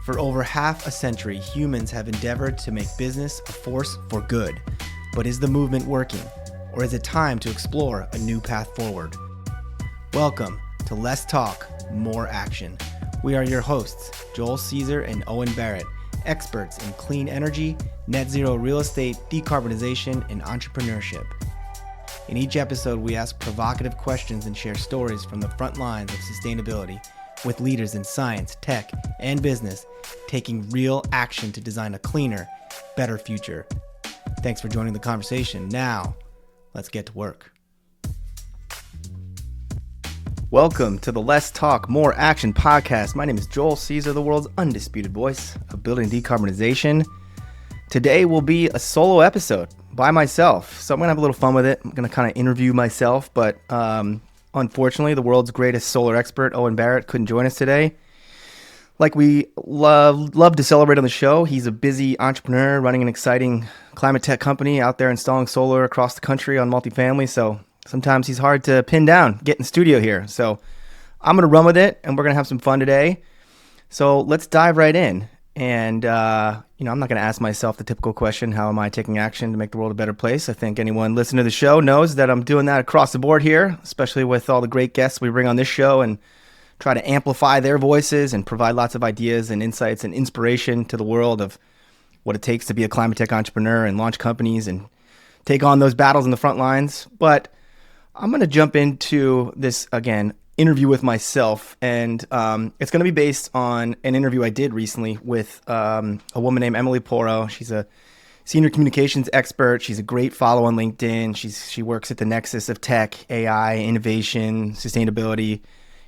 For over half a century, humans have endeavored to make business a force for good. But is the movement working? Or is it time to explore a new path forward? Welcome to Less Talk, More Action. We are your hosts, Joel Caesar and Owen Barrett, experts in clean energy, net zero real estate, decarbonization, and entrepreneurship. In each episode, we ask provocative questions and share stories from the front lines of sustainability with leaders in science, tech, and business taking real action to design a cleaner, better future. Thanks for joining the conversation. Now, let's get to work. Welcome to the Less Talk, More Action podcast. My name is Joel Caesar, the world's undisputed voice of building decarbonization. Today will be a solo episode by myself, so I'm going to have a little fun with it. I'm going to kind of interview myself, but unfortunately, the world's greatest solar expert, Owen Barrett, couldn't join us today. Like we love to celebrate on the show, he's a busy entrepreneur running an exciting climate tech company out there installing solar across the country on multifamily, so sometimes he's hard to pin down, get in studio here. So I'm going to run with it, and we're going to have some fun today. So let's dive right in. And, I'm not going to ask myself the typical question, how am I taking action to make the world a better place? I think anyone listening to the show knows that I'm doing that across the board here, especially with all the great guests we bring on this show and try to amplify their voices and provide lots of ideas and insights and inspiration to the world of what it takes to be a climate tech entrepreneur and launch companies and take on those battles in the front lines. But I'm going to jump into this, again, interview with myself, and it's going to be based on an interview I did recently with a woman named Emily Porro. She's a senior communications expert. She's a great follow on LinkedIn. She works at the nexus of tech, AI, innovation, sustainability,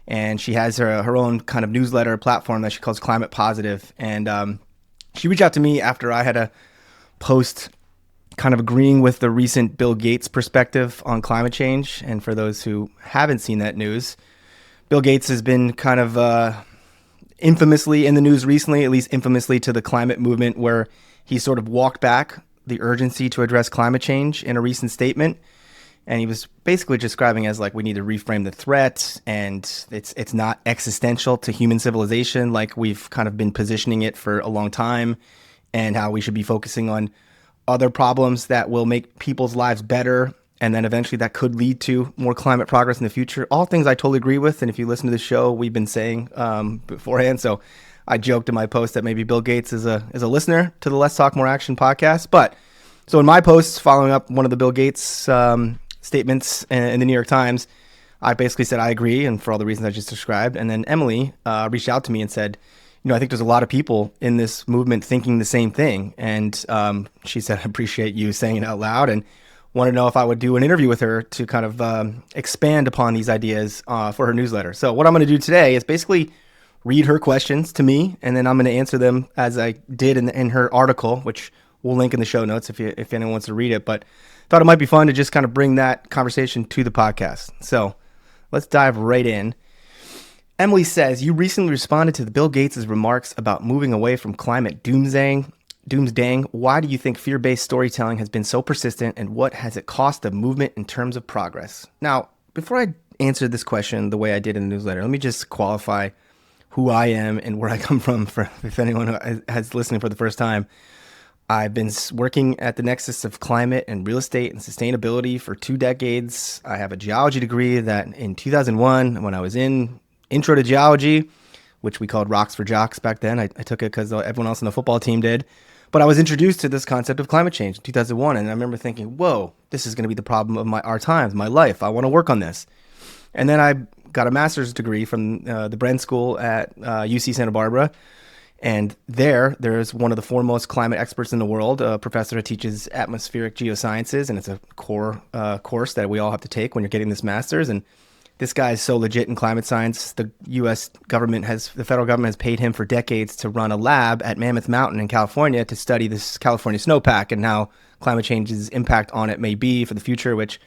and she has her own kind of newsletter platform that she calls Climate Positive. And she reached out to me after I had a post kind of agreeing with the recent Bill Gates perspective on climate change. And for those who haven't seen that news, Bill Gates has been kind of infamously in the news recently, at least infamously to the climate movement, where he sort of walked back the urgency to address climate change in a recent statement. And he was basically describing as like, we need to reframe the threat, and it's not existential to human civilization like we've kind of been positioning it for a long time, and how we should be focusing on other problems that will make people's lives better. And then eventually that could lead to more climate progress in the future. All things I totally agree with. And if you listen to the show, we've been saying beforehand. So I joked in my post that maybe Bill Gates is a listener to the Let's Talk More Action podcast. But so in my posts following up one of the Bill Gates statements in the New York Times, I basically said I agree, and for all the reasons I just described. And then Emily reached out to me and said, I think there's a lot of people in this movement thinking the same thing. And she said, I appreciate you saying it out loud, and wanted to know if I would do an interview with her to kind of expand upon these ideas for her newsletter. So what I'm going to do today is basically read her questions to me, and then I'm going to answer them as I did in her article, which we'll link in the show notes if anyone wants to read it. But thought it might be fun to just kind of bring that conversation to the podcast. So let's dive right in. Emily says, you recently responded to Bill Gates' remarks about moving away from climate doomsdaying. Why do you think fear-based storytelling has been so persistent, and what has it cost the movement in terms of progress? Now, before I answer this question the way I did in the newsletter, let me just qualify who I am and where I come from for if anyone has listening for the first time. I've been working at the nexus of climate and real estate and sustainability for 2 decades. I have a geology degree that in 2001, when I was in Intro to Geology, which we called Rocks for Jocks back then. I took it because everyone else on the football team did. But I was introduced to this concept of climate change in 2001, and I remember thinking, whoa, this is going to be the problem of our times, my life. I want to work on this. And then I got a master's degree from the Bren School at UC Santa Barbara. And there's one of the foremost climate experts in the world, a professor who teaches atmospheric geosciences, and it's a core course that we all have to take when you're getting this master's. And this guy is so legit in climate science. The federal government has paid him for decades to run a lab at Mammoth Mountain in California to study this California snowpack and how climate change's impact on it may be for the future, which,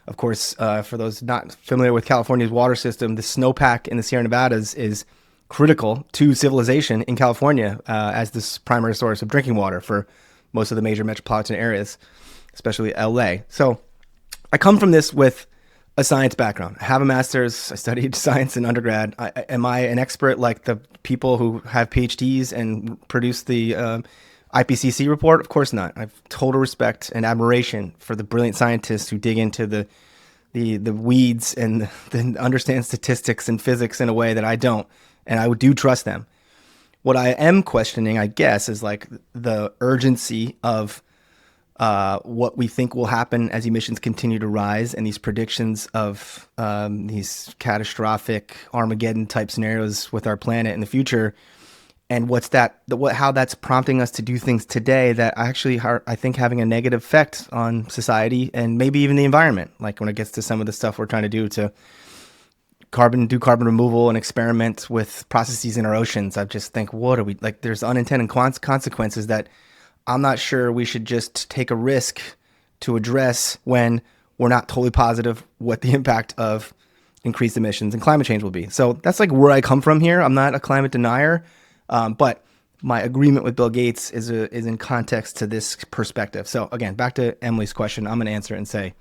of course, for those not familiar with California's water system, the snowpack in the Sierra Nevadas is critical to civilization in California as this primary source of drinking water for most of the major metropolitan areas, especially LA. So I come from this with a science background. I have a master's. I studied science in undergrad. Am I an expert like the people who have PhDs and produce the IPCC report? Of course not. I have total respect and admiration for the brilliant scientists who dig into the weeds and then understand statistics and physics in a way that I don't. And I do trust them. What I am questioning, I guess, is like the urgency of what we think will happen as emissions continue to rise, and these predictions of these catastrophic Armageddon type scenarios with our planet in the future, and how that's prompting us to do things today that actually are, I think, having a negative effect on society and maybe even the environment. Like when it gets to some of the stuff we're trying to do to carbon removal and experiment with processes in our oceans, I just think, what are we like? There's unintended consequences that I'm not sure we should just take a risk to address when we're not totally positive what the impact of increased emissions and climate change will be. So that's like where I come from here. I'm not a climate denier, but my agreement with Bill Gates is in context to this perspective. So again, back to Emily's question, I'm going to answer it and say,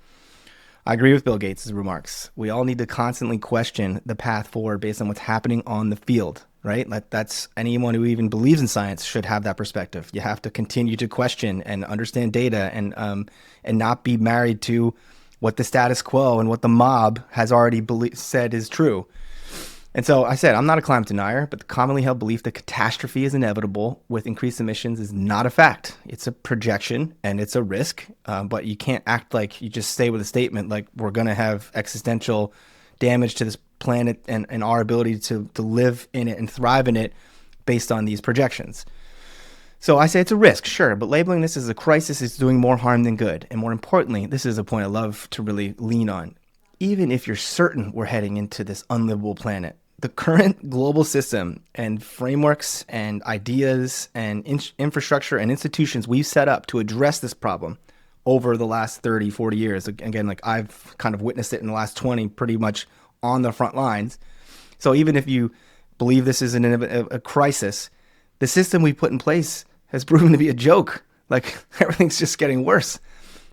I agree with Bill Gates' remarks. We all need to constantly question the path forward based on what's happening on the field, right? Like that's anyone who even believes in science should have that perspective. You have to continue to question and understand data and not be married to what the status quo and what the mob has already said is true. And so I said, I'm not a climate denier, but the commonly held belief that catastrophe is inevitable with increased emissions is not a fact. It's a projection and it's a risk, but you can't act like you just stay with a statement like we're going to have existential damage to this planet and our ability to live in it and thrive in it based on these projections. So I say it's a risk, sure, but labeling this as a crisis is doing more harm than good. And more importantly, this is a point I love to really lean on. Even if you're certain we're heading into this unlivable planet, the current global system and frameworks and ideas and infrastructure and institutions we've set up to address this problem over the last 30, 40 years, again, like I've kind of witnessed it in the last 20, pretty much on the front lines. So even if you believe this is a crisis, the system we put in place has proven to be a joke. Like everything's just getting worse.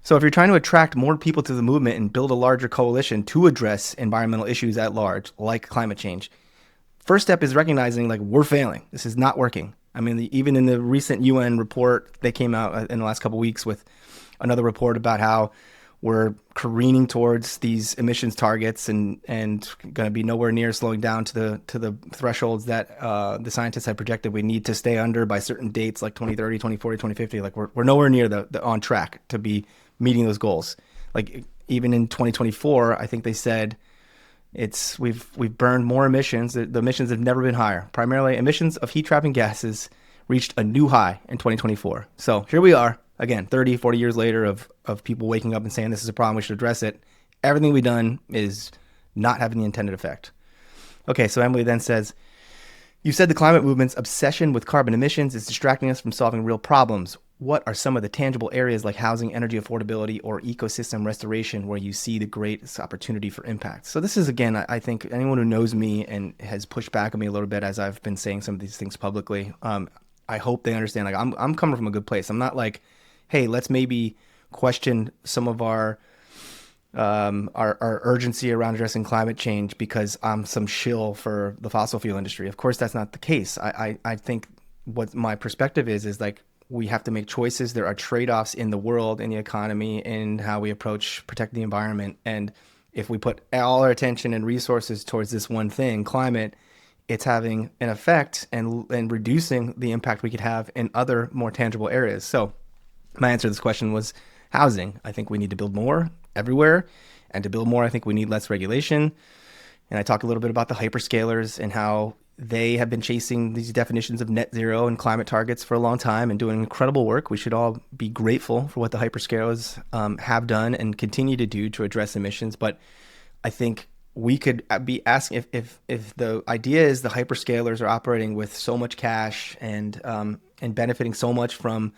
So if you're trying to attract more people to the movement and build a larger coalition to address environmental issues at large, like climate change, first step is recognizing like we're failing. This is not working. I mean, even in the recent UN report, they came out in the last couple of weeks with another report about how we're careening towards these emissions targets and going to be nowhere near slowing down to the thresholds that the scientists had projected we need to stay under by certain dates like 2030, 2040, 2050. Like we're nowhere near the on track to be meeting those goals. Like even in 2024, I think they said we've burned more emissions. The emissions have never been higher. Primarily emissions of heat trapping gases reached a new high in 2024. So here we are again, 30, 40 years later of people waking up and saying this is a problem, we should address it. Everything we've done is not having the intended effect. Okay, so Emily then says, you said the climate movement's obsession with carbon emissions is distracting us from solving real problems. What are some of the tangible areas like housing, energy affordability, or ecosystem restoration where you see the greatest opportunity for impact? So this is, again, I think anyone who knows me and has pushed back on me a little bit as I've been saying some of these things publicly, I hope they understand, like I'm coming from a good place. I'm not like, hey, let's maybe question some of our urgency around addressing climate change because I'm some shill for the fossil fuel industry. Of course, that's not the case. I think what my perspective is like we have to make choices. There are trade-offs in the world, in the economy, in how we approach protecting the environment. And if we put all our attention and resources towards this one thing, climate, it's having an effect and reducing the impact we could have in other more tangible areas. So my answer to this question was housing. I think we need to build more everywhere. And to build more, I think we need less regulation. And I talk a little bit about the hyperscalers and how they have been chasing these definitions of net zero and climate targets for a long time and doing incredible work. We should all be grateful for what the hyperscalers have done and continue to do to address emissions. But I think we could be asking if the idea is the hyperscalers are operating with so much cash and benefiting so much from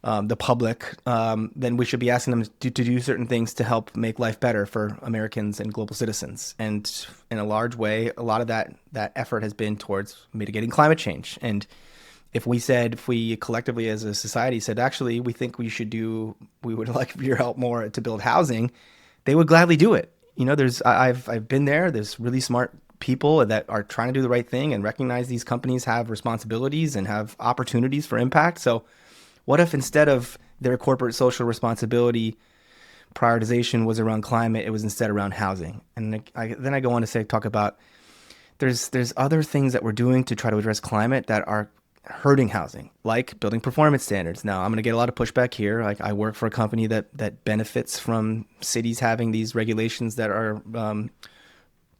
the public, then we should be asking them to do certain things to help make life better for Americans and global citizens. And in a large way, a lot of that effort has been towards mitigating climate change. And if we collectively as a society said, actually, we think we would like your help more to build housing, they would gladly do it. I've been there. There's really smart people that are trying to do the right thing and recognize these companies have responsibilities and have opportunities for impact. So what if instead of their corporate social responsibility prioritization was around climate, it was instead around housing? And then I go on to talk about there's other things that we're doing to try to address climate that are hurting housing, like building performance standards. Now, I'm going to get a lot of pushback here. Like, I work for a company that benefits from cities having these regulations that are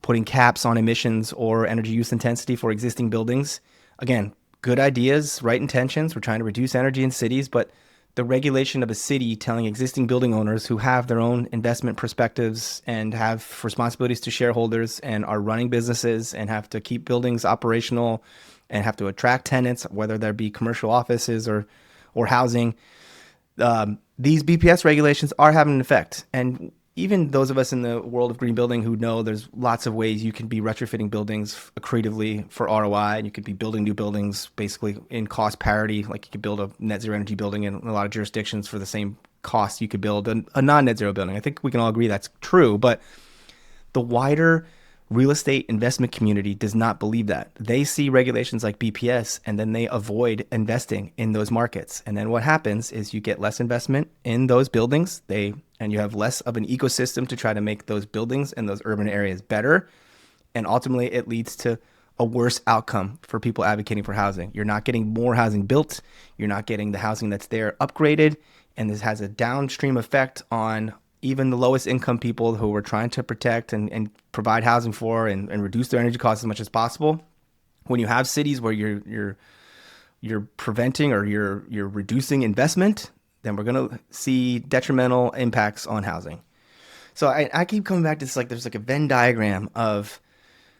putting caps on emissions or energy use intensity for existing buildings. Again, good ideas, right intentions. We're trying to reduce energy in cities, but the regulation of a city telling existing building owners who have their own investment perspectives and have responsibilities to shareholders and are running businesses and have to keep buildings operational and have to attract tenants, whether there be commercial offices or housing, these BPS regulations are having an effect. And even those of us in the world of green building who know there's lots of ways you can be retrofitting buildings creatively for ROI, and you could be building new buildings basically in cost parity. Like, you could build a net zero energy building in a lot of jurisdictions for the same cost you could build a non-net zero building. I think we can all agree that's true, but the wider real estate investment community does not believe that. They see regulations like BPS and then they avoid investing in those markets. And then what happens is you get less investment in those buildings. And you have less of an ecosystem to try to make those buildings and those urban areas better. And ultimately it leads to a worse outcome for people advocating for housing. You're not getting more housing built. You're not getting the housing that's there upgraded. And this has a downstream effect on even the lowest income people who we're trying to protect and provide housing for and reduce their energy costs as much as possible. When you have cities where you're preventing or you're reducing investment, then we're going to see detrimental impacts on housing. So I keep coming back to this, like, there's like a Venn diagram of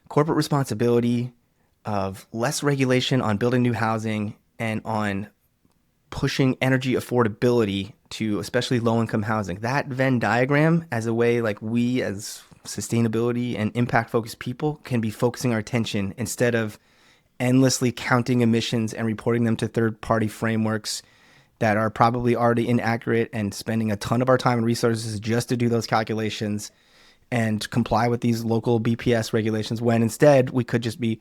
corporate responsibility, of less regulation on building new housing, and on pushing energy affordability to especially low-income housing. That Venn diagram, as a way like we as sustainability and impact-focused people can be focusing our attention instead of endlessly counting emissions and reporting them to third-party frameworks that are probably already inaccurate, and spending a ton of our time and resources just to do those calculations and comply with these local BPS regulations, when instead we could just be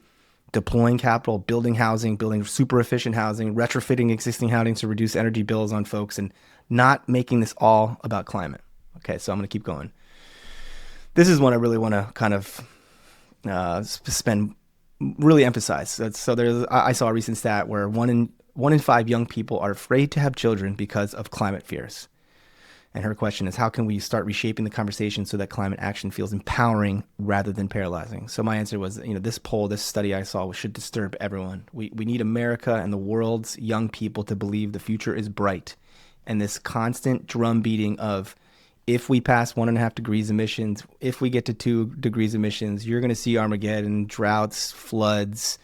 deploying capital, building housing, building super efficient housing, retrofitting existing housing to reduce energy bills on folks, and not making this all about climate. Okay, so I'm going to keep going. This is one I really want to kind of really emphasize. So I saw a recent stat where one in 5 young people are afraid to have children because of climate fears. And her question is, how can we start reshaping the conversation so that climate action feels empowering rather than paralyzing? So my answer was, this study I saw should disturb everyone. We need America and the world's young people to believe the future is bright. And this constant drum beating of, if we pass 1.5 degrees emissions, if we get to 2 degrees emissions, you're going to see Armageddon, droughts, floods,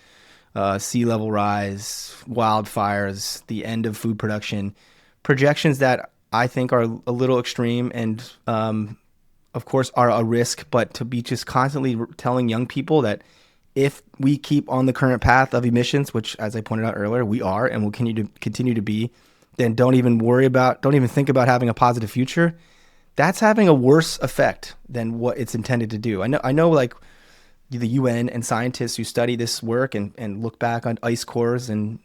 sea level rise, wildfires, the end of food production, projections that I think are a little extreme and, of course, are a risk. But to be just constantly telling young people that if we keep on the current path of emissions, which, as I pointed out earlier, we are and will continue to be, then don't even think about having a positive future. That's having a worse effect than what it's intended to do. I know, like, the UN and scientists who study this work and look back on ice cores and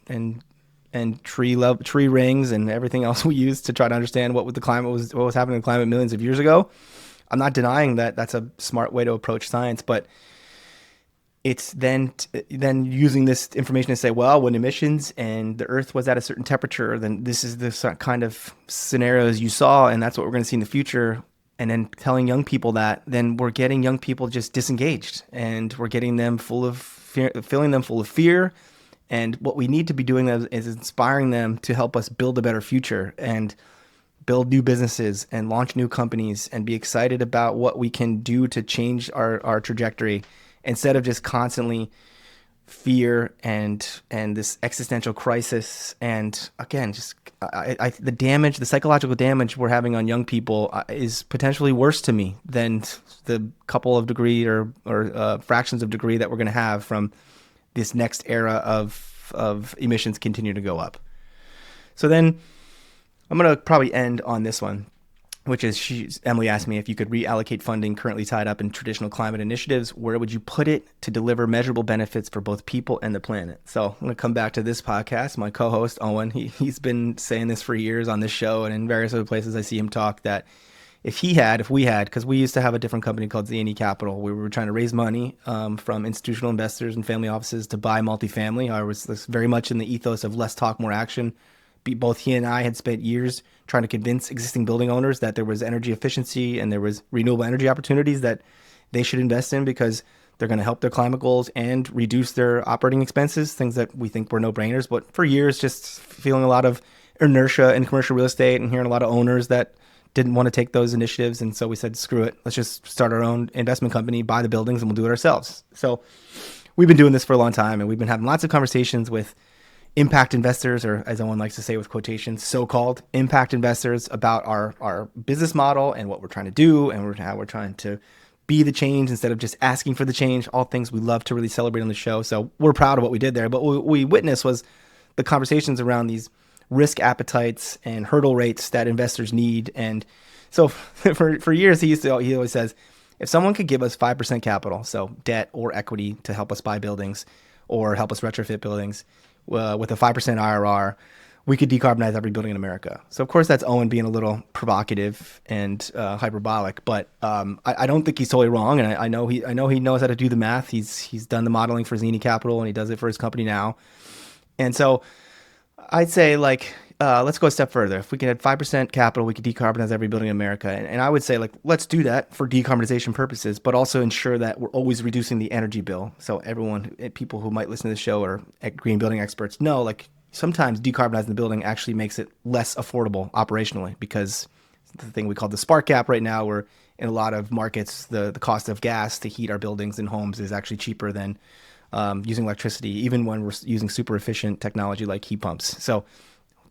tree rings and everything else we use to try to understand what was happening in the climate millions of years ago. I'm not denying that that's a smart way to approach science, but it's then using this information to say, well, when emissions and the Earth was at a certain temperature, then this is the kind of scenarios you saw, and that's what we're going to see in the future. And then telling young people that, then we're getting young people just disengaged, and we're getting them filling them full of fear. And what we need to be doing is inspiring them to help us build a better future and build new businesses and launch new companies and be excited about what we can do to change our trajectory, instead of just constantly fear and this existential crisis. And again, just the psychological damage we're having on young people is potentially worse to me than the couple of degree or fractions of degree that we're going to have from this next era of emissions continue to go up. So then I'm going to probably end on this one. which is Emily asked me if you could reallocate funding currently tied up in traditional climate initiatives, where would you put it to deliver measurable benefits for both people and the planet? So I'm going to come back to this podcast. My co-host, Owen, he's been saying this for years on this show and in various other places I see him talk, that if we had, because we used to have a different company called Z&E Capital, we were trying to raise money from institutional investors and family offices to buy multifamily. I was very much in the ethos of less talk, more action. Both he and I had spent years trying to convince existing building owners that there was energy efficiency and there was renewable energy opportunities that they should invest in because they're going to help their climate goals and reduce their operating expenses, things that we think were no-brainers. But for years, just feeling a lot of inertia in commercial real estate and hearing a lot of owners that didn't want to take those initiatives. And so we said, screw it. Let's just start our own investment company, buy the buildings, and we'll do it ourselves. So we've been doing this for a long time, and we've been having lots of conversations with impact investors, or as Owen likes to say with quotations, so-called impact investors, about our business model and what we're trying to do and how we're trying to be the change instead of just asking for the change, all things we love to really celebrate on the show. So we're proud of what we did there. But what we witnessed was the conversations around these risk appetites and hurdle rates that investors need. And so for years, he always says, if someone could give us 5% capital, so debt or equity, to help us buy buildings or help us retrofit buildings with a 5% IRR, we could decarbonize every building in America. So of course that's Owen being a little provocative and hyperbolic, but I don't think he's totally wrong. And I know he knows how to do the math. He's done the modeling for Z&E Capital, and he does it for his company now. And so I'd say, like, let's go a step further. If we can have 5% capital, we could decarbonize every building in America. And I would say, like, let's do that for decarbonization purposes, but also ensure that we're always reducing the energy bill. So people who might listen to the show or green building experts know, like, sometimes decarbonizing the building actually makes it less affordable operationally, because the thing we call the spark gap right now, where in a lot of markets, the cost of gas to heat our buildings and homes is actually cheaper than using electricity, even when we're using super efficient technology like heat pumps. So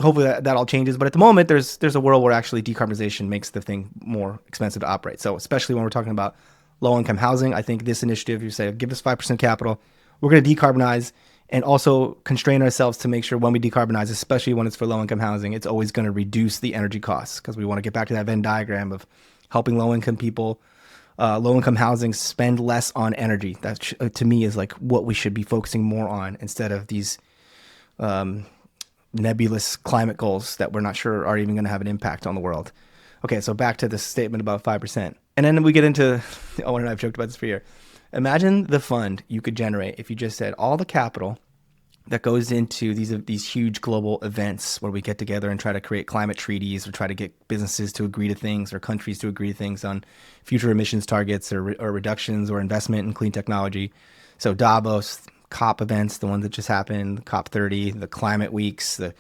hopefully that all changes. But at the moment, there's a world where actually decarbonization makes the thing more expensive to operate. So especially when we're talking about low-income housing, I think this initiative, you say, give us 5% capital, we're going to decarbonize and also constrain ourselves to make sure when we decarbonize, especially when it's for low-income housing, it's always going to reduce the energy costs, because we want to get back to that Venn diagram of helping low-income people, low-income housing, spend less on energy. That to me is like what we should be focusing more on, instead of these nebulous climate goals that we're not sure are even going to have an impact on the world. Okay, so back to this statement about 5%. And then we get into, Owen and I have joked about this for a year. Imagine the fund you could generate if you just said all the capital that goes into these huge global events where we get together and try to create climate treaties, or try to get businesses to agree to things, or countries to agree to things on future emissions targets or reductions or investment in clean technology. So Davos, COP events, the ones that just happened, COP 30, the climate weeks, the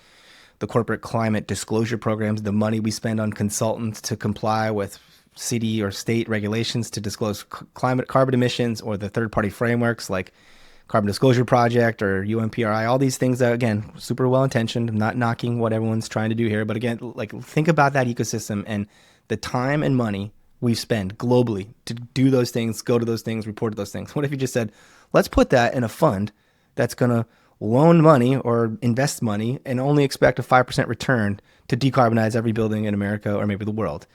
corporate climate disclosure programs, the money we spend on consultants to comply with city or state regulations to disclose carbon emissions, or the third-party frameworks like Carbon Disclosure Project or UNPRI, all these things that, again, super well-intentioned. I'm not knocking what everyone's trying to do here, but again, like, think about that ecosystem and the time and money we spend globally to do those things, go to those things, report to those things. What if you just said, let's put that in a fund that's going to loan money or invest money and only expect a 5% return to decarbonize every building in America or maybe the world?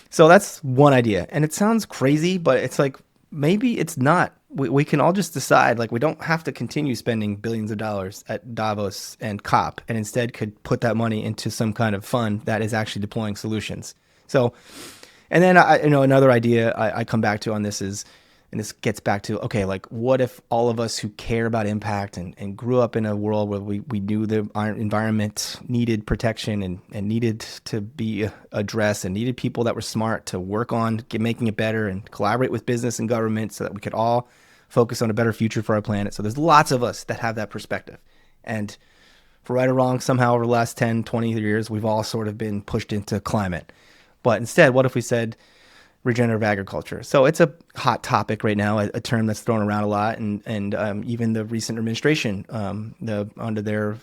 So that's one idea. And it sounds crazy, but it's like, maybe it's not. We can all just decide, like, we don't have to continue spending billions of dollars at Davos and COP, and instead could put that money into some kind of fund that is actually deploying solutions. So, and then another idea I come back to on this is, and this gets back to, okay, like, what if all of us who care about impact and grew up in a world where we knew the environment needed protection and needed to be addressed, and needed people that were smart to work on making it better and collaborate with business and government so that we could all focus on a better future for our planet. So there's lots of us that have that perspective. And for right or wrong, somehow over the last 10, 20 years, we've all sort of been pushed into climate. But instead, what if we said regenerative agriculture? So it's a hot topic right now, a term that's thrown around a lot, and even the recent administration, under their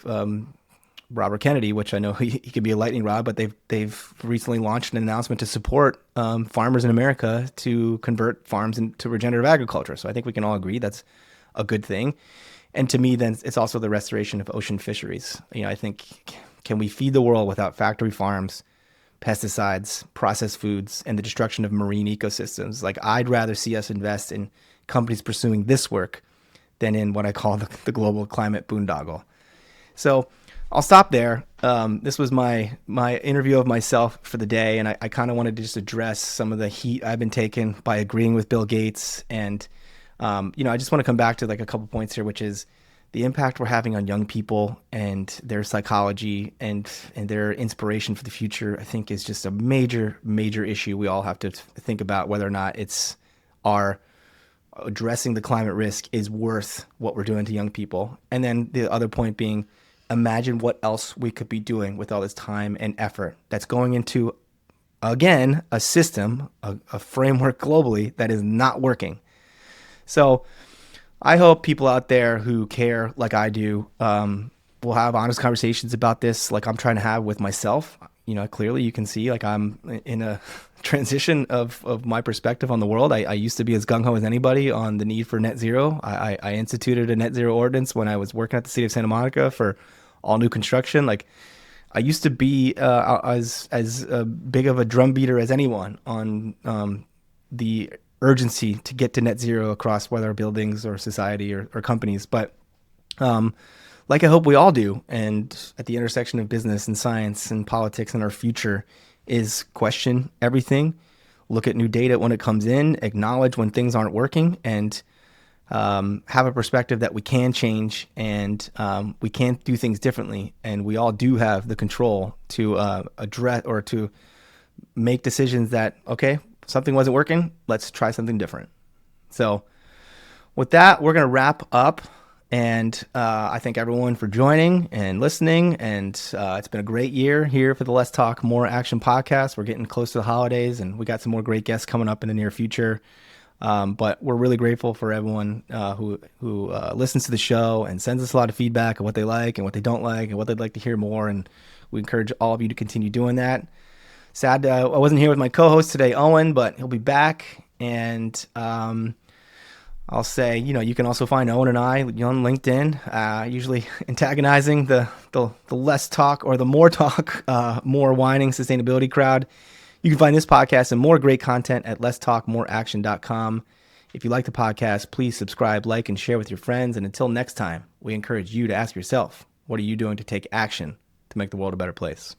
Robert Kennedy, which I know he could be a lightning rod, but they've recently launched an announcement to support farmers in America to convert farms into regenerative agriculture. So I think we can all agree that's a good thing. And to me, then, it's also the restoration of ocean fisheries. I think, can we feed the world without factory farms pesticides, processed foods, and the destruction of marine ecosystems. Like, I'd rather see us invest in companies pursuing this work than in what I call the global climate boondoggle. So I'll stop there. This was my interview of myself for the day, and I kind of wanted to just address some of the heat I've been taking by agreeing with Bill Gates. And, I just want to come back to like a couple points here, which is the impact we're having on young people and their psychology and their inspiration for the future. I think is just a major, major issue we all have to think about, whether or not it's our addressing the climate risk is worth what we're doing to young people. And then the other point being, imagine what else we could be doing with all this time and effort that's going into, again, a system, a framework globally that is not working. So I hope people out there who care like I do will have honest conversations about this, like I'm trying to have with myself. Clearly you can see like I'm in a transition of my perspective on the world. I used to be as gung-ho as anybody on the need for net zero. I instituted a net zero ordinance when I was working at the city of Santa Monica for all new construction. Like, I used to be as big of a drum beater as anyone on the urgency to get to net zero across whether buildings or society or companies. But like I hope we all do, and at the intersection of business and science and politics and our future, is question everything, look at new data when it comes in, acknowledge when things aren't working, and have a perspective that we can change and we can do things differently. And we all do have the control to address or to make decisions that, okay, something wasn't working, let's try something different. So with that, we're going to wrap up. And I thank everyone for joining and listening. And it's been a great year here for the Let's Talk More Action podcast. We're getting close to the holidays, and we got some more great guests coming up in the near future. But we're really grateful for everyone who listens to the show and sends us a lot of feedback on what they like and what they don't like and what they'd like to hear more. And we encourage all of you to continue doing that. Sad I wasn't here with my co-host today, Owen, but he'll be back. And I'll say, you can also find Owen and I on LinkedIn, usually antagonizing the less talk or the more talk, more whining sustainability crowd. You can find this podcast and more great content at letstalkmoreaction.com. If you like the podcast, please subscribe, like, and share with your friends. And until next time, we encourage you to ask yourself, what are you doing to take action to make the world a better place?